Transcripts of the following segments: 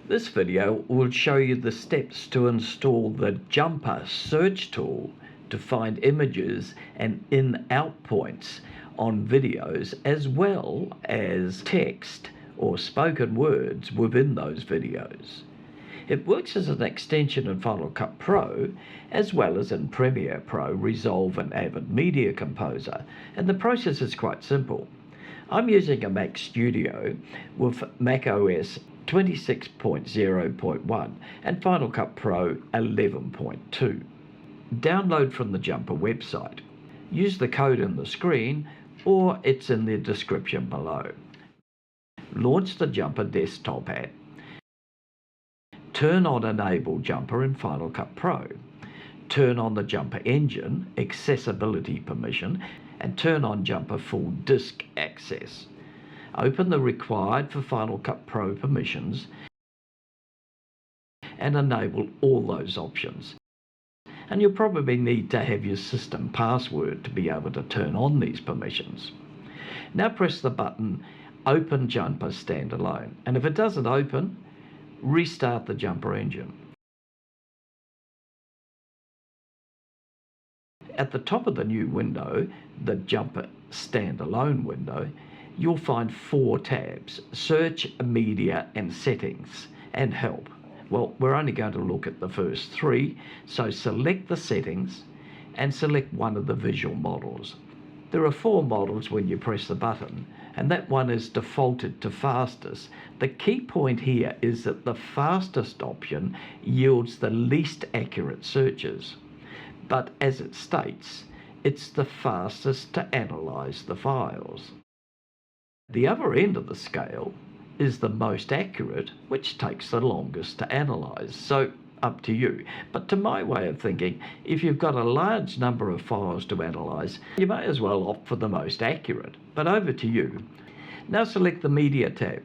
This video will show you the steps to install the jumper search tool to find images and in-out points on videos, as well as text or spoken words within those videos. It works as an extension in Final Cut Pro, as well as in Premiere Pro, Resolve and Avid Media Composer, and the process is quite simple. I'm using a Mac Studio with Mac OS 26.0.1 and Final Cut Pro 11.2. Download from the Jumper website. Use the code in the screen, or it's in the description below. Launch the Jumper desktop app. Turn on Enable Jumper in Final Cut Pro. Turn on the Jumper engine, accessibility permission, and turn on Jumper full disk access. Open the required for Final Cut Pro permissions and enable all those options. And you'll probably need to have your system password to be able to turn on these permissions. Now press the button Open Jumper Standalone, and if it doesn't open, restart the Jumper engine. At the top of the new window, the Jumper Standalone window, you'll find 4 tabs: Search, Media and Settings, and Help. Well, we're only going to look at the first 3, so select the settings and select one of the visual models. There are 4 models when you press the button, and that one is defaulted to fastest. The key point here is that the fastest option yields the least accurate searches, but as it states, it's the fastest to analyze the files. The other end of the scale is the most accurate, which takes the longest to analyze, so up to you. But to my way of thinking, if you've got a large number of files to analyze, you may as well opt for the most accurate, but over to you. Now select the Media tab,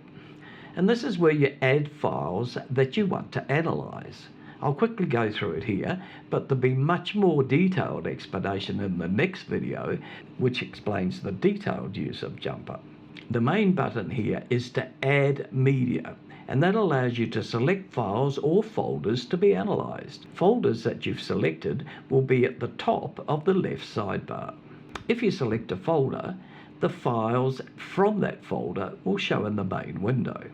and this is where you add files that you want to analyze. I'll quickly go through it here, but there'll be much more detailed explanation in the next video, which explains the detailed use of Jumper. The main button here is to add media, and that allows you to select files or folders to be analyzed. Folders that you've selected will be at the top of the left sidebar. If you select a folder, the files from that folder will show in the main window.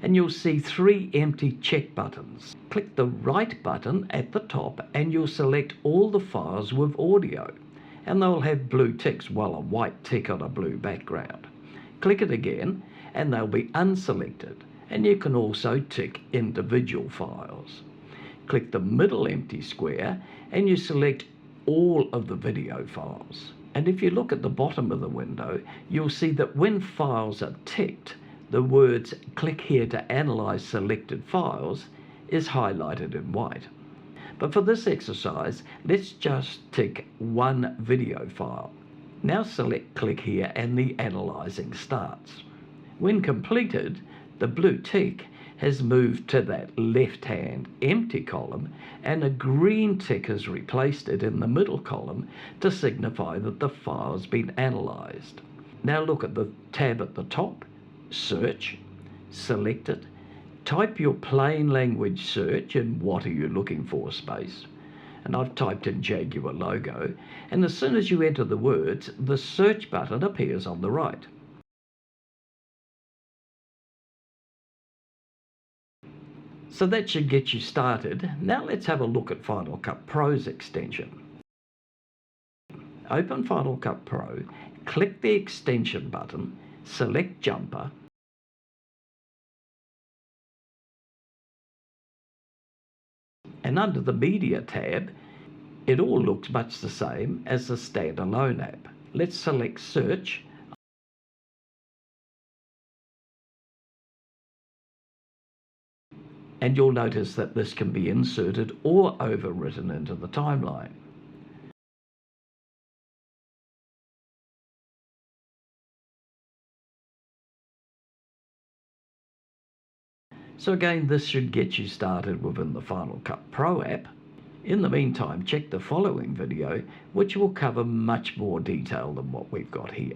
And you'll see 3 empty check buttons. Click the right button at the top and you'll select all the files with audio, and they'll have blue ticks, while a white tick on a blue background. Click it again and they'll be unselected, and you can also tick individual files. Click the middle empty square and you select all of the video files. And if you look at the bottom of the window, you'll see that when files are ticked, the words "click here to analyze selected files" is highlighted in white. But for this exercise, let's just tick one video file. Now select "click here" and the analyzing starts. When completed, the blue tick has moved to that left-hand empty column, and a green tick has replaced it in the middle column to signify that the file's been analyzed. Now look at the tab at the top, Search, select it, type your plain language search in "what are you looking for" space, and I've typed in Jaguar logo, and as soon as you enter the words, the search button appears on the right. So that should get you started. Now let's have a look at Final Cut Pro's extension. Open Final Cut Pro, click the extension button, select Jumper, and under the Media tab, it all looks much the same as the standalone app. Let's select Search, and you'll notice that this can be inserted or overwritten into the timeline. So again, this should get you started within the Final Cut Pro app. In the meantime, check the following video, which will cover much more detail than what we've got here.